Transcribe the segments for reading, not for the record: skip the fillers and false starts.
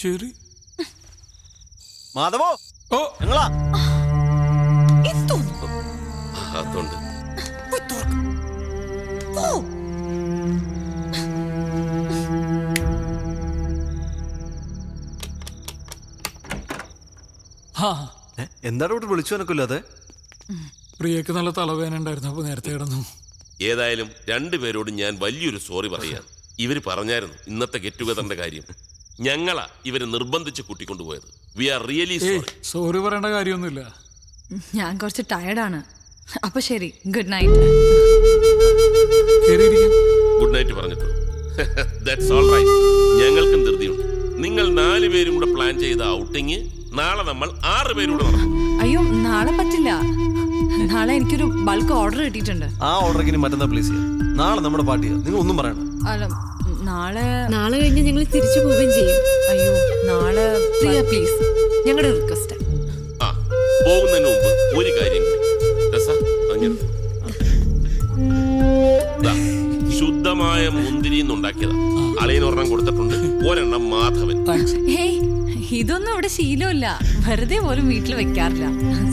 ശരി. മാധവോ, ഓ ഞങ്ങളാ. അതുണ്ട്. എന്താണ് ഇവിടെ വിളിച്ചു എനക്കില്ലാതെ? പ്രിയക്ക് നല്ല തലവേദന ഉണ്ടായിരുന്നു, അപ്പൊ നേരത്തെ കിടന്നു. ഏതായാലും രണ്ടുപേരോട് ഞാൻ വലിയൊരു സോറി പറയാം. ഇവര് പറഞ്ഞായിരുന്നു ഇന്നത്തെ ഗെറ്റ് ടുഗദറിന്റെ കാര്യം. ഞങ്ങളാ ഇവരെ നിർബന്ധിച്ച് കൂട്ടിക്കൊണ്ടുപോയത്. We are really sorry. Sorry പറയേണ്ട കാര്യമൊന്നുമില്ല. ഞാൻ കുറച്ച് ടയർഡാണ്. അപ്പൊ ശരി, ഗുഡ് നൈറ്റ്. ഗുഡ് നൈറ്റ് പറഞ്ഞിട്ടു. That's all right. ഞങ്ങൾക്കും ധൃതിയുണ്ട്. നിങ്ങൾ 4 പേരും കൂടെ പ്ലാൻ ചെയ്ത ഔട്ടിങ് നാളെ നമ്മൾ 6 പേരൂടെ നടക്കും. അയ്യോ, നാളെ പറ്റില്ല. നാളെ എനിക്കൊരു ബൾക്ക് ഓർഡർ കിട്ടിയിട്ടുണ്ട്. ആ ഓർഡറിന് മറ്റന്നാ പ്ലീസ് ചെയ്യാം. നാളെ നമ്മുടെ പാർട്ടിയാ, നിങ്ങൾ ഒന്നും പറയണം. അല്ല, നാളെ കഴിഞ്ഞ് ഞങ്ങൾ തിരിച്ചു പോവുകയും ചെയ്യും. അയ്യോ, നാളെ പ്രിയ പ്ലീസ്, ഞങ്ങളുടെ റിക്വസ്റ്റ്. ആ, പോകുന്നതിന് മുമ്പ് ഒരു കാര്യം കൂടി. ശുദ്ധമായ മുന്തിരി ഉണ്ടാക്കിയതാ. അളിയനൊരെണ്ണം കൊടുത്തിട്ടുണ്ട്, ഒരെണ്ണം മാധവൻ. ഹേയ്, ഇതൊന്നും ഇവിടെ ശീലമില്ല. വെറുതെ പോലും വീട്ടിൽ വെക്കാറില്ല.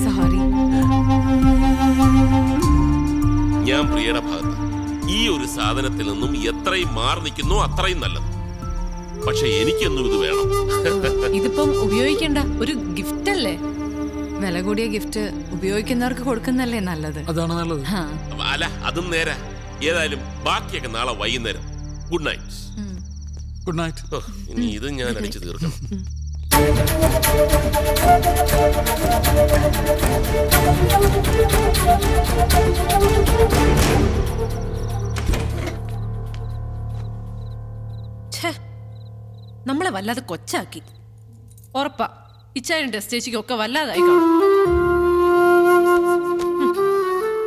സോറി. ഞാൻ പ്രിയയുടെ ഭാഗത്ത്. ഈ ഒരു സാധനത്തിൽ നിന്നും എത്രയും മാറി നിൽക്കുന്നോ അത്രയും നല്ലത്. പക്ഷെ എനിക്കൊന്നും ഇത് വേണം. ഇതിപ്പം ഉപയോഗിക്കേണ്ട ഒരു ഗിഫ്റ്റ് അല്ലേ? വില കൂടിയ ഗിഫ്റ്റ് ഉപയോഗിക്കുന്നവർക്ക് കൊടുക്കുന്നല്ലേ നല്ലത്. അതാണ് നല്ലത്. അല്ല, അതും നേരാ. ഏതായാലും ബാക്കിയൊക്കെ നാളെ വൈകുന്നേരം. Good night. Good night. ഇനി ഇത് ഞാൻ അടിച്ചു തീർക്കണം. നമ്മളെ വല്ലാതെ കൊച്ചാക്കി. ഉറപ്പാ ഇച്ചായനും ടെസ്റ്റേച്ചിക്കും ഒക്കെ വല്ലാതായി കാണും.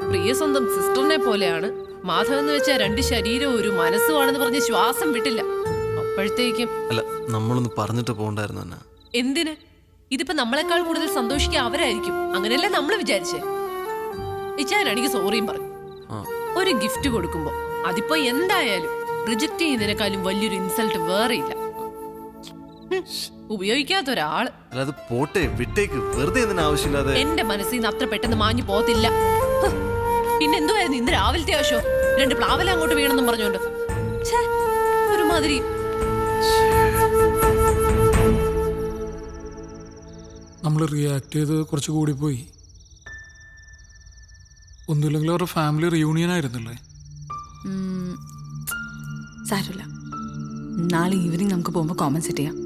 പ്രിയ സ്വന്തം സിസ്റ്ററിനെ പോലെയാണ്. മാധവൻ എന്ന് വെച്ചാൽ 2 ശരീരവും ഒരു മനസ്സുമാണെന്ന് പറഞ്ഞ് ശ്വാസം വിട്ടില്ല. അപ്പോഴത്തേക്കും അല്ല, നമ്മളൊന്ന് പറഞ്ഞിട്ട് പോകണ്ടായിരുന്നു. എന്തിന്? ഇതിപ്പോ നമ്മളെക്കാൾ കൂടുതൽ സന്തോഷിക്കുക അവരായിരിക്കും. അങ്ങനെയല്ലേ നമ്മൾ വിചാരിച്ചേ. ഇച്ചായനാണെങ്കിൽ സോറിയും പറഞ്ഞു. ഒരു ഗിഫ്റ്റ് കൊടുക്കുമ്പോ അതിപ്പോ എന്തായാലും റിജക്ട് ചെയ്യുന്നതിനേക്കാളും വലിയൊരു ഇൻസൾട്ട് വേറെ ഇല്ല. ഉപയോഗിക്കാത്ത ഒരാള്. പോട്ടെ, വിട്ടേക്ക്. വെറുതെ ആവശ്യമില്ലാതെ എന്റെ മനസ്സിൽ നിന്ന് അത്ര പെട്ടെന്ന് മാഞ്ഞു പോകത്തില്ല. പിന്നെന്തുവായിരുന്നു ഇന്ന് രാവിലത്തെ ആവശ്യം? 2 പ്ലാവല അങ്ങോട്ട് വീണെന്നും പറഞ്ഞോണ്ട് ഒരുമാതിരി. നമ്മൾ റിയാക്ട് ചെയ്ത് കുറച്ച് കൂടിപ്പോയി. ഒന്നുമില്ലെങ്കിൽ അവരുടെ ഫാമിലി റിയൂണിയൻ ആയിരുന്നല്ലേ. സാരമില്ല, നാളെ ഈവനിങ് നമുക്ക് പോകുമ്പോ കോമന്റ് സെറ്റ് ചെയ്യാം.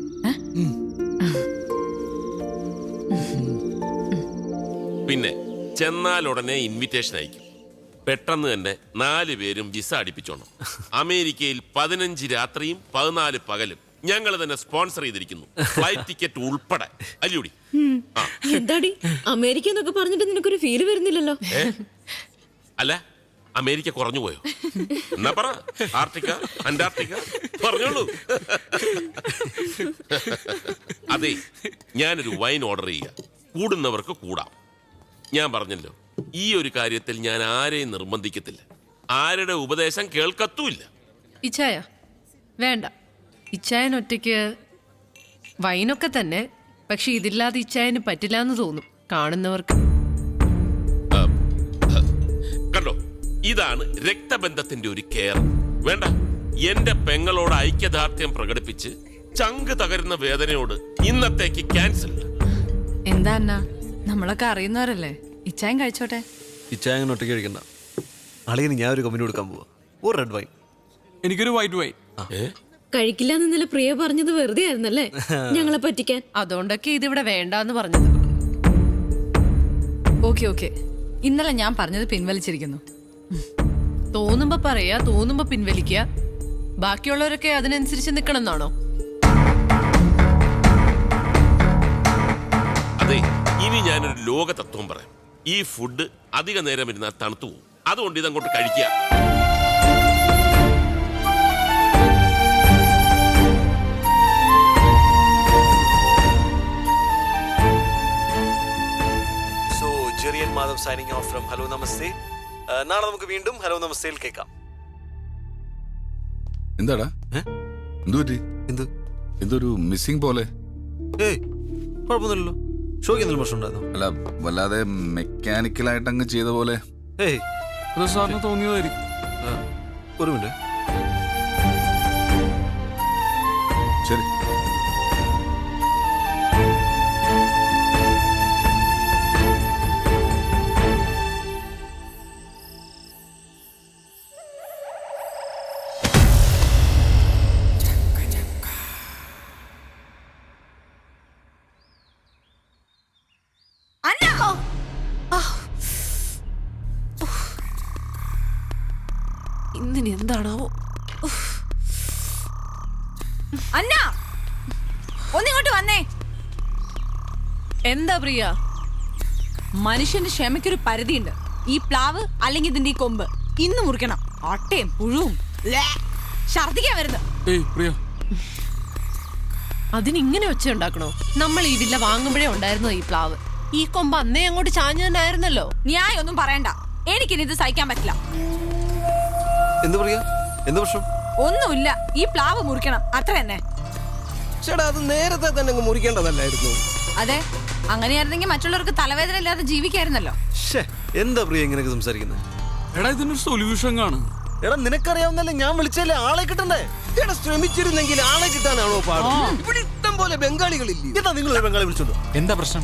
പിന്നെ ചെന്നാൽ ഉടനെ ഇൻവിറ്റേഷൻ അയക്കും. പെട്ടെന്ന് തന്നെ 4 പേരും വിസ അടിപ്പിച്ചോണം. അമേരിക്കയിൽ 15 രാത്രിയും 14 പകലും ഞങ്ങൾ തന്നെ സ്പോൺസർ ചെയ്തിരിക്കുന്നു, ഫ്ലൈറ്റ് ടിക്കറ്റ് ഉൾപ്പെടെ. അല്ലൂടി. എന്താടി അമേരിക്ക എന്നൊക്കെ പറഞ്ഞിട്ട് നിനക്കൊരു ഫീല് വരുന്നില്ലല്ലോ? അല്ല, അമേരിക്ക കുറഞ്ഞു പോയോ? എന്നാ പറ, ആർട്ടിക്ക, അന്റാർട്ടിക്ക പറഞ്ഞോളൂ. അതെ, ഞാനൊരു വൈൻ ഓർഡർ ചെയ്യുക. കൂടുന്നവർക്ക് കൂടാം. ഞാൻ പറഞ്ഞല്ലോ, ഈ ഒരു കാര്യത്തിൽ ഞാൻ ആരെയും നിർബന്ധിക്കത്തില്ല. ആരുടെ ഉപദേശം കേൾക്കത്തുമില്ല. ഇച്ചായ വേണ്ട. ഇച്ചായൻ ഒറ്റയ്ക്ക് വൈനൊക്കെ തന്നെ. പക്ഷെ ഇതില്ലാതെ ഇച്ചായന് പറ്റില്ല എന്ന് തോന്നും കാണുന്നവർക്ക്. കണ്ടോ, ഇതാണ് രക്തബന്ധത്തിന്റെ ഒരു കെയർ. വേണ്ട, എന്റെ പെങ്ങളോട് ഐക്യദാർഢ്യം പ്രകടിപ്പിച്ച് ചങ്ക് തകരുന്ന വേദനയോട് ഇന്നത്തേക്ക് ക്യാൻസൽ. എന്താ അണ്ണാ, നമ്മളൊക്കെ അറിയുന്നവരല്ലേ. ഇച്ചായൻ കഴിച്ചോട്ടെ. ഇച്ചായൻ ഒറ്റയ്ക്ക് കഴിക്കണ്ട. അളിയന് ഞാൻ ഒരു കമ്പനി കൊടുക്കാൻ പോവാ. ഒരു റെഡ് വൈൻ. എനിക്കൊരു വൈറ്റ് വൈൻ. കഴിക്കില്ല എന്നല്ല പ്രിയ പറഞ്ഞത് വെറുതെ ആയിരുന്നല്ലേ ഞങ്ങളെ പറ്റിക്കാൻ. അതുകൊണ്ടൊക്കെ ഇതിവിടെ വേണ്ടാന്ന് പറഞ്ഞത്. ഓക്കെ, ഇന്നലെ ഞാൻ പറഞ്ഞത് പിൻവലിച്ചിരിക്കുന്നു. തോന്നുമ്പോ പറയാ, തോന്നുമ്പോ പിൻവലിക്കുക. ബാക്കിയുള്ളവരൊക്കെ അതിനനുസരിച്ച് നിക്കണം എന്നാണോ? അതെ, ഇനി ഞാനൊരു ലോക തത്വം പറയാം. ഈ ഫുഡ് അധിക നേരം ഇരുന്നാൽ തണുത്തു പോകും. അതുകൊണ്ട് ഇതങ്ങോട്ട് കഴിക്കുക. Madhav signing off from hello namaste. നാളെ നമുക്ക് വീണ്ടും ഹലോ നമസ്തേയിൽ കേൾക്കാം. എന്താടാ എന്തു പറ്റി? എന്തൊരു മിസ്സിംഗ് പോലെ? ഏയ് കുഴപ്പമൊന്നുമില്ലല്ലോ. ഷോയ്ക്ക് എന്തെങ്കിലും പ്രശ്നം ഉണ്ടായിരുന്നു? അല്ല, വല്ലാതെ മെക്കാനിക്കലായിട്ട് അങ്ങ് ചെയ്ത പോലെ. ഏയ് അത് സാറിന് തോന്നിയതായിരിക്കും. ഒരു മിനിറ്റ്. ശരി. ഇന്നിനി എന്താണാവോ? അന്ന ഒന്നിങ്ങോട്ട് വന്നേ. എന്താ പ്രിയ? മനുഷ്യന്റെ ക്ഷമയ്ക്കൊരു പരിധിയുണ്ട്. ഈ പ്ലാവ് അല്ലെങ്കിൽ ഇതിന്റെ ഈ കൊമ്പ് ഇന്ന് മുറിക്കണം. അട്ടയും പുഴുവും ഛർദിക്കാൻ വരുന്നത്. ഏയ് പ്രിയ, അതിനിങ്ങനെ ഒച്ച ഉണ്ടാക്കണോ? നമ്മൾ ഈ വില്ല വാങ്ങുമ്പോഴേ ഉണ്ടായിരുന്നോ ഈ പ്ലാവ്? ഈ കൊമ്പ് അന്നേ അങ്ങോട്ട് ചാഞ്ഞു തന്നെ ആയിരുന്നല്ലോ. ന്യായം ഒന്നും പറയണ്ട. എനിക്കിനി ഇത് സഹിക്കാൻ പറ്റില്ല. എന്ത് പറയാ? എന്ത് പ്രശ്നം? ഒന്നുമില്ല, ഈ പ്ലാവ് മുറിക്കണം, അത്ര തന്നെ. ചേട്ടാ, അത് നേരത്തെ തന്നെ അങ്ങ് മുറിക്കേണ്ടതല്ലായിരുന്നു? അതെ, അങ്ങനെയായിരുന്നെങ്കിൽ മറ്റുള്ളവർക്ക് തലവേദന ഇല്ലാതെ ജീവിക്കായിരുന്നല്ലോ. എന്താ പ്രിയ ഇങ്ങനെയൊക്കെ സംസാരിക്കുന്നത്? എടാ ഇതിനൊരു സൊല്യൂഷൻ കാണും. എടാ നിനക്കറിയാവുന്നല്ലേ, ഞാൻ വിളിച്ചല്ലേ, ആളെ കിട്ടണ്ടേ? ചേട്ടാ, ശ്രമിച്ചിരുന്നെങ്കിൽ ആളെ കിട്ടാനാണോ പാട്? ഇവിടെ ഇഷ്ടം പോലെ ബംഗാളികളില്ലേ? എന്താ നിങ്ങൾ ഒരു ബംഗാളി വിളിച്ചോണ്ടോ? എന്താ പ്രശ്നം?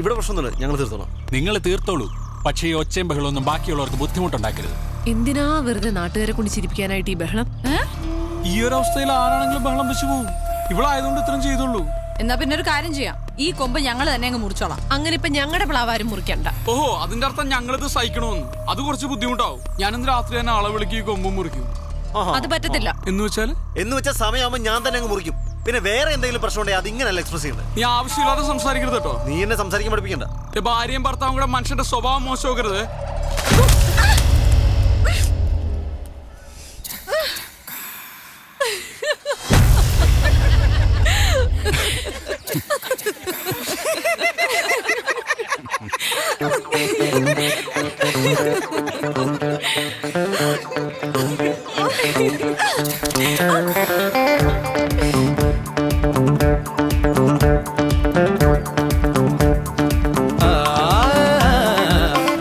ഇവിടെ പ്രശ്നമൊന്നുമില്ല, ഞങ്ങൾ തീർത്തോളാം. നിങ്ങൾ തീർത്തോളൂ, പക്ഷേ ഈ ഒച്ചയും ബഹളമൊന്നും ബാക്കിയുള്ളവർക്ക് ബുദ്ധിമുട്ടുണ്ടാക്കരുത്. എന്തിനാ വെറുതെ നാട്ടുകാരെ കൊണ്ട് ചിരിപ്പിക്കാനായിട്ട് ഈ ബഹളം? ഈ ഒരു അവസ്ഥയിൽ ആരാണെങ്കിലും ബഹളം വെച്ച് പോവും. ഇവിടെ ആയതുകൊണ്ട് ഇത്രയും ചെയ്തുള്ളൂ. എന്നാ പിന്നെ ഒരു കാര്യം ചെയ്യാം, ഈ കൊമ്പ് ഞങ്ങൾ തന്നെ അങ്ങ് മുറിച്ചോളാം. അങ്ങനെ ഇപ്പൊ ഞങ്ങളുടെ പ്ലാവാരും മുറിക്കണ്ട. ഓഹോ, അതിന്റെ അർത്ഥം ഞങ്ങളിത് സഹിക്കണമെന്ന്. അത് കുറച്ച് ബുദ്ധിമുട്ടാവും. ഞാനിന്ന് രാത്രി തന്നെ ആളെ വിളിക്കും, ഈ കൊമ്പും മുറിക്കും. അത് പറ്റത്തില്ല. എന്ന് വെച്ചാൽ സമയമാകുമ്പോൾ ഞാൻ തന്നെ അങ്ങ് മുറിക്കും. പിന്നെ വേറെ എന്തെങ്കിലും പ്രശ്നം ഉണ്ടെങ്കിൽ അത് ഇങ്ങനെയല്ല എക്സ്പ്രസ് ചെയ്യണ്ടേ. നീ ആവശ്യമില്ലാതെ സംസാരിക്കരുത് കേട്ടോ. നീ എന്നെ സംസാരിക്കാൻ പഠിപ്പിക്കണ്ട. ഭാര്യയും ഭർത്താവും കൂടെ മനുഷ്യന്റെ സ്വഭാവം മോശമാക്കരുത്.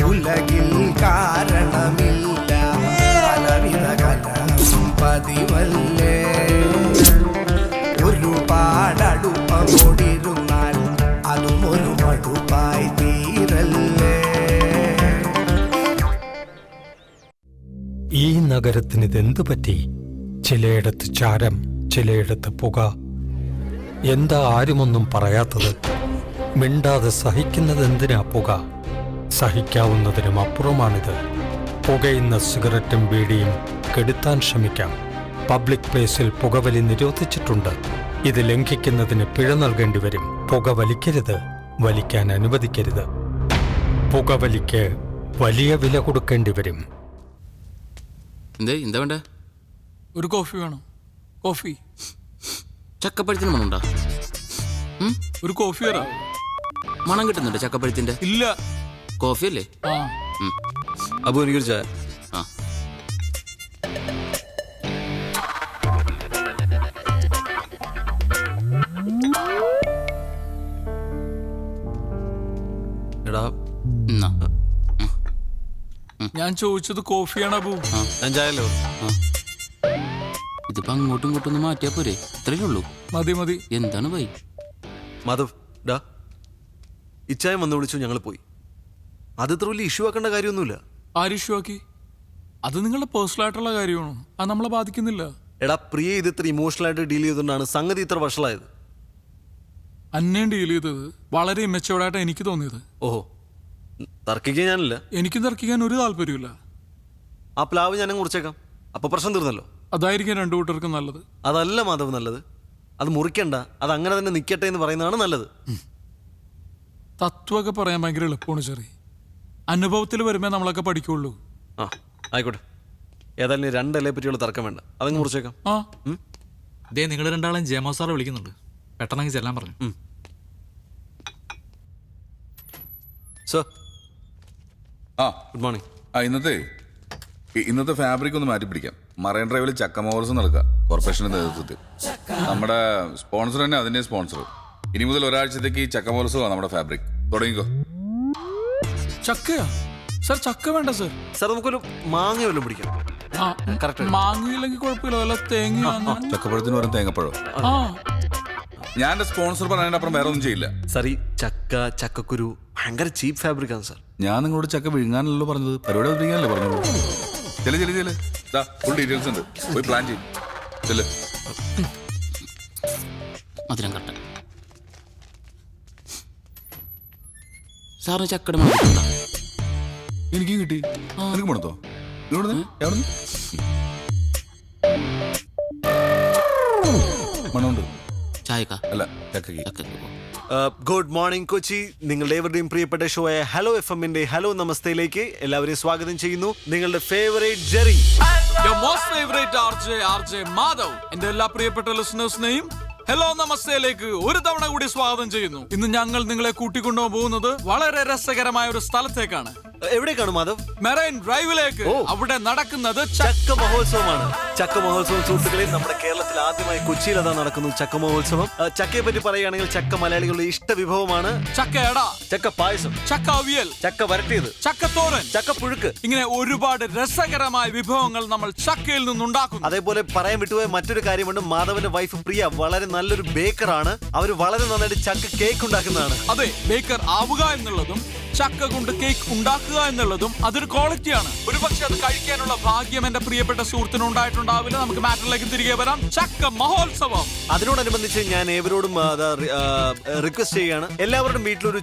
ഉലകിൽ കാരണമില്ല പലവിധ കലം പതിവല്ലേ. ഒരുപാടടുപ്പമോടിരുന്നാൽ അതും ഒരു മടുപ്പായി തീരല്ലേ. ഈ നഗരത്തിന് ഇതെന്തു പറ്റി? ചിലയിടത്ത് ചാരം, ചിലയിടത്ത് പുക. എന്താ ആരുമൊന്നും പറയാത്തത്? മിണ്ടാതെ സഹിക്കുന്നത് എന്തിനാ പുക? സഹിക്കാവുന്നതിനും അപ്പുറമാണിത്. പുകയുന്ന സിഗരറ്റും ബീഡിയും കെടുത്താൻ ശ്രമിക്കാം. പബ്ലിക് പ്ലേസിൽ പുകവലി നിരോധിച്ചിട്ടുണ്ട്. ഇത് ലംഘിക്കുന്നതിന് പിഴ നൽകേണ്ടി വരും. പുക വലിക്കരുത്, വലിക്കാൻ അനുവദിക്കരുത്. പുകവലിക്ക് വലിയ വില കൊടുക്കേണ്ടി വരും. എന്താ വേണ്ട? ഒരു കോഫി വേണം. കോഫി. ചക്കപ്പഴത്തിന് മണമുണ്ടോ? ഒരു കോഫി തരാം. മണം കിട്ടുന്നുണ്ട് ചക്കപ്പഴത്തിന്റെ? ഇല്ല. കോഫി അല്ലേ? ആ. അപ്പൊ എനിക്കൊരു ചായ. ആ. എടാ ഞാൻ ചോദിച്ചത് കോഫിയാണ് അബു. ഞാൻ ചായല്ലോ. ഇതിപ്പോ അങ്ങോട്ടും ഇങ്ങോട്ടും ഒന്ന് മാറ്റിയാ പോരെ? ഇത്രയേ ഉള്ളൂ. മതി മതി. എന്താണ് വൈ? മാധവ് ഡാ, ഇച്ചായം വന്ന് വിളിച്ചു, ഞങ്ങൾ പോയി. അത് ഇത്ര വലിയ ഇഷ്യൂ ആക്കേണ്ട കാര്യമൊന്നുമില്ല. ആര് ഇഷ്യൂ ആക്കി? അത് നിങ്ങളുടെ പേഴ്സണൽ ആയിട്ടുള്ള കാര്യമാണ്. അത് നമ്മളെ ബാധിക്കുന്നില്ല. എടാ പ്രിയ ഇത് ഇത്ര ഇമോഷണൽ ആയിട്ട് ഡീൽ ചെയ്തുകൊണ്ടാണ് സംഗതി ഇത്ര വഷളായത്. അന്നേം ഡീൽ ചെയ്തത് വളരെ ഇമ്മച്ചോടായിട്ട് എനിക്ക് തോന്നിയത്. ഓഹോ, തർക്കിക്കാൻ ഞാനില്ല. എനിക്കും തർക്കിക്കാൻ ഒരു താല്പര്യമില്ല. ആ പ്ലാവ് ഞാനും കുറിച്ചേക്കാം, അപ്പൊ പ്രശ്നം തീർന്നല്ലോ. അതായിരിക്കും രണ്ടു കൂട്ടർക്കും നല്ലത്. അതല്ല മാധവ് നല്ലത്. അത് മുറിക്കണ്ട, അത് അങ്ങനെ തന്നെ നിൽക്കട്ടെ എന്ന് പറയുന്നതാണ് നല്ലത്. തത്വമൊക്കെ പറയാൻ ഭയങ്കര എളുപ്പമാണ് ചെറിയ. അനുഭവത്തിൽ വരുമ്പോ നമ്മളൊക്കെ പഠിക്കുള്ളൂ. ആ ആയിക്കോട്ടെ, ഏതായാലും രണ്ടല്ലേ പറ്റിയുള്ള തർക്കം വേണ്ട, അതങ്ങ് മുറിച്ചേക്കാം. ആ ദേ നിങ്ങൾ രണ്ടാളും ജയമോ സാറെ വിളിക്കുന്നുണ്ട്, പെട്ടെന്ന് ചെല്ലാൻ പറഞ്ഞു. സർ. ആ ഗുഡ് മോർണിംഗ്. ഇന്നത്തെ ഫാബ്രിക് ഒന്ന് മാറ്റി പിടിക്കാം. മറൈൻ ഡ്രൈവിൽ ചക്ക മോർസ് നടക്കുക കോർപ്പറേഷന്റെ നേതൃത്വത്തിൽ. നമ്മുടെ സ്പോൺസർ തന്നെ അതിന്റെ സ്പോൺസർ. ഇനി മുതൽ ഒരാഴ്ചത്തേക്ക് ഈ ചക്ക മഹോത്സവമാണ് നമ്മുടെ ഫാബ്രിക്. തുടങ്ങിക്കോ. ചക്കയാ സർ? ചക്ക വേണ്ട സർ. സാർ നമുക്കൊരു മാങ്ങ വല്ലതും പിടിക്കാം. കറക്റ്റ്. മാങ്ങയില്ലെങ്കിൽ കുഴപ്പമില്ല, വല്ല തേങ്ങ. ചക്കപ്പഴത്തിന് പറയും തേങ്ങപ്പഴം. ഞാൻ എന്റെ സ്പോൺസർ പറയുന്നതിന്റെ അപ്പുറം വേറെ ഒന്നും ചെയ്യില്ല. സാർ ഈ ചക്ക, ചക്കക്കുരു ഭയങ്കര ചീപ്പ് ഫാബ്രിക് ആണ് സാർ. ഞാൻ നിങ്ങളോട് ചക്ക വിഴുങ്ങാനല്ലോ പറഞ്ഞത്, പരിപാടി അവതരിക്കാനല്ലേ പറഞ്ഞത്. ചെല്ല് ഫുൾ ഡീറ്റെയിൽസ് ഉണ്ട്, പോയി പ്ലാൻ ചെയ്യും. ചെല്ല്. മധുരം കട്ട സാറിന് ചക്കട എനിക്ക് കിട്ടി. എനിക്ക് മണത്തോ? മണമുണ്ട്. ചായക്ക അല്ല ചക്കയ്ക്ക്. Good morning Kochi. നിങ്ങളുടെ ഏവരുടെയും പ്രിയപ്പെട്ട ഷോ ആയ ഹലോ FM-ന്റെ ഹലോ നമസ്തയിലേക്ക് എല്ലാവരെയും സ്വാഗതം ചെയ്യുന്നു. നിങ്ങളുടെ favourite Jerry, most favourite RJ Madhav, എന്റെ എല്ലാ പ്രിയപ്പെട്ട ലിസണേഴ്സിനെയും ഹലോ നമസ്തയിലേക്ക് ഒരു തവണ കൂടി സ്വാഗതം ചെയ്യുന്നു. ഇന്ന് ഞങ്ങൾ നിങ്ങളെ കൂട്ടിക്കൊണ്ടു പോകുന്നത് വളരെ രസകരമായ ഒരു സ്ഥലത്തേക്കാണ്. എവിടേക്കാണ് മാധവ്? മെറൈൻ ഡ്രൈവിലേക്ക്. അവിടെ നടക്കുന്നത് ചക്ക മഹോത്സവമാണ്. ചക്ക മഹോത്സവം സുഹൃത്തുക്കളെ, നമ്മുടെ കേരളത്തിൽ ആദ്യമായി കൊച്ചിയിൽ അതാ നടക്കുന്നു ചക്ക മഹോത്സവം. ചക്കയെ പറ്റി പറയുകയാണെങ്കിൽ ചക്ക മലയാളികളുടെ ഇഷ്ട വിഭവമാണ്. ചക്കയട, ചക്ക പായസം, ചക്ക അവിയൽ, ചക്ക വരട്ടിയത്, ചക്കത്തോരൻ, ചക്ക പുഴുക്ക്, ഇങ്ങനെ ഒരുപാട് രസകരമായ വിഭവങ്ങൾ നമ്മൾ ചക്കയിൽ നിന്നുണ്ടാക്കുന്നു. അതേപോലെ പറയാൻ വിട്ടുപോയ മറ്റൊരു കാര്യമുണ്ട്. മാധവന്റെ വൈഫ് പ്രിയ വളരെ നല്ലൊരു ബേക്കറാണ്. അവര് വളരെ നന്നായിട്ട് ചക്ക കേക്ക് ഉണ്ടാക്കുന്നതാണ്. അതെ, ബേക്കർ ആവുക എന്നുള്ളതും ചക്ക കൊണ്ട് കേക്ക് ഉണ്ടാക്കുക എന്നുള്ളതും അതൊരു ക്വാളിറ്റിയാണ്. ഒരുപക്ഷെ അത് കഴിക്കാനുള്ള ഭാഗ്യം എന്റെ പ്രിയപ്പെട്ട സുഹൃത്തിന് ഉണ്ടായിട്ടുണ്ടാവില്ല. നമുക്ക് മാറ്ററിലേക്ക് തിരികെ വരാം. ചക്ക മഹോത്സവം. അതിനോടനുബന്ധിച്ച് ഞാൻ ഏവരോടും റിക്വസ്റ്റ് ചെയ്യുകയാണ്, എല്ലാവരുടെയും വീട്ടിലൊരു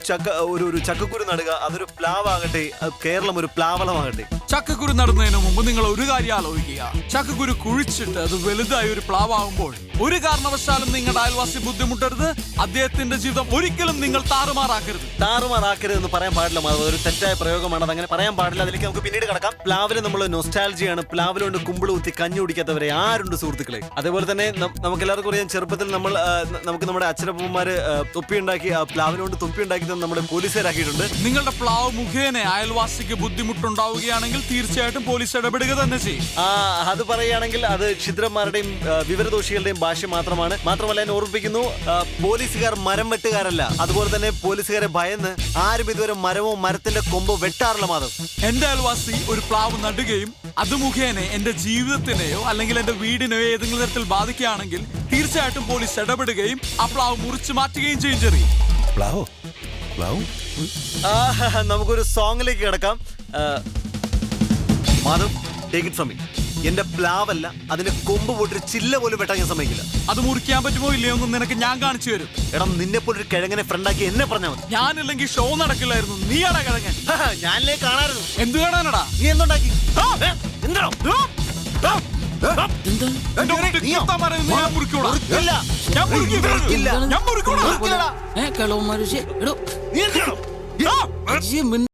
ഒരു ചക്കക്കുരു നടുക. അതൊരു പ്ലാവാകട്ടെ, കേരളം ഒരു പ്ലാവളമാകട്ടെ. ചക്കക്കുരു നടുന്നതിന് മുമ്പ് നിങ്ങൾ ഒരു കാര്യം ആലോചിക്കുക. ചക്കക്കുരു കുഴിച്ചിട്ട് അത് വലുതായി ഒരു പ്ലാവാകുമ്പോൾ ഒരു കാരണവശാലും നിങ്ങളുടെ അയൽവാസി ബുദ്ധിമുട്ടരുത്. അദ്ദേഹത്തിന്റെ ജീവിതം ഒരിക്കലും നിങ്ങൾ താറുമാറാക്കരുത് എന്ന് പറയാൻ പാടില്ല. ഒരു തെറ്റായ പ്രയോഗമാണ്, അതങ്ങനെ പറയാൻ പാടില്ല. അതിലേക്ക് നമുക്ക് പിന്നീട് കടക്കാം. പ്ലാവില് നമ്മൾ നൊസ്റ്റാൾജിയാണ്. പ്ലാവില് കൊണ്ട് കുമ്പിള് കുത്തി കഞ്ഞി കുടിക്കാത്തവരെ ആരുണ്ട് സുഹൃത്തുക്കളെ? അതേപോലെ തന്നെ നമുക്ക് എല്ലാവർക്കും അറിയാം, ചെറുപ്പത്തിൽ നമുക്ക് നമ്മുടെ അച്ഛനപ്പന്മാര് തൊപ്പി ഉണ്ടാക്കി, പ്ലാവിനെ കൊണ്ട് തൊപ്പി ഉണ്ടാക്കി നമ്മുടെ പോലീസുകാരാക്കിയിട്ടുണ്ട്. നിങ്ങളുടെ പ്ലാവ് മുഖേന അയൽവാസിക്ക് ബുദ്ധിമുട്ടുണ്ടാവുകയാണെങ്കിൽ തീർച്ചയായിട്ടും പോലീസ് ഇടപെടുക തന്നെ ചെയ്യും. അത് പറയുകയാണെങ്കിൽ അത് ക്ഷുദ്രന്മാരുടെയും വിവരദോഷികളുടെയും ഭാഷ മാത്രമാണ്. മാത്രമല്ല ഞാൻ ഓർമ്മിപ്പിക്കുന്നു, പോലീസുകാർ മരം വെട്ടുകാരല്ല. അതുപോലെ തന്നെ പോലീസുകാരെ ഭയന്ന് ആരും ഇതുവരെ മരമോ മരത്തിന്റെ കൊമ്പോ വെട്ടാറില്ല മാധവ്. എന്റെ അയൽവാസി ഒരു പ്ലാവ് നടുകയും അത് മുഖേന എന്റെ ജീവിതത്തിനെയോ അല്ലെങ്കിൽ എന്റെ വീടിനെയോ ഏതെങ്കിലും തരത്തിൽ ബാധിക്കുകയാണെങ്കിൽ തീർച്ചയായിട്ടും പോലീസ് ഇടപെടുകയും ആ പ്ലാവ് മുറിച്ചു മാറ്റുകയും ചെയ്യും. ചെറിയ നമുക്കൊരു സോങ്ങിലേക്ക് കിടക്കാം. Madhav, take it from me. എന്റെ പ്ലാവല്ല, അതിന്റെ കൊമ്പ് പോട്ടൊരു ചില്ല പോലും വെട്ടാൻ ഞാൻ സമ്മതിക്കില്ല. അത് മുറിക്കാൻ പറ്റുമോ ഇല്ലയോ എന്ന് നിനക്ക് ഞാൻ കാണിച്ചു തരും. എടാ, നിന്നെ പോലൊരു കിഴങ്ങനെ ഫ്രണ്ടാക്കി എന്നെ പറഞ്ഞാൽ മതി. ഞാനില്ലെങ്കിൽ ഷോ നടക്കില്ലായിരുന്നു. നീയാടാ കിഴങ്ങൻ. ഞാനില്ലേ കാണായിരുന്നു. എന്ത് കാണാനടാ? നീ എന്തുണ്ടാക്കി? ഞാൻ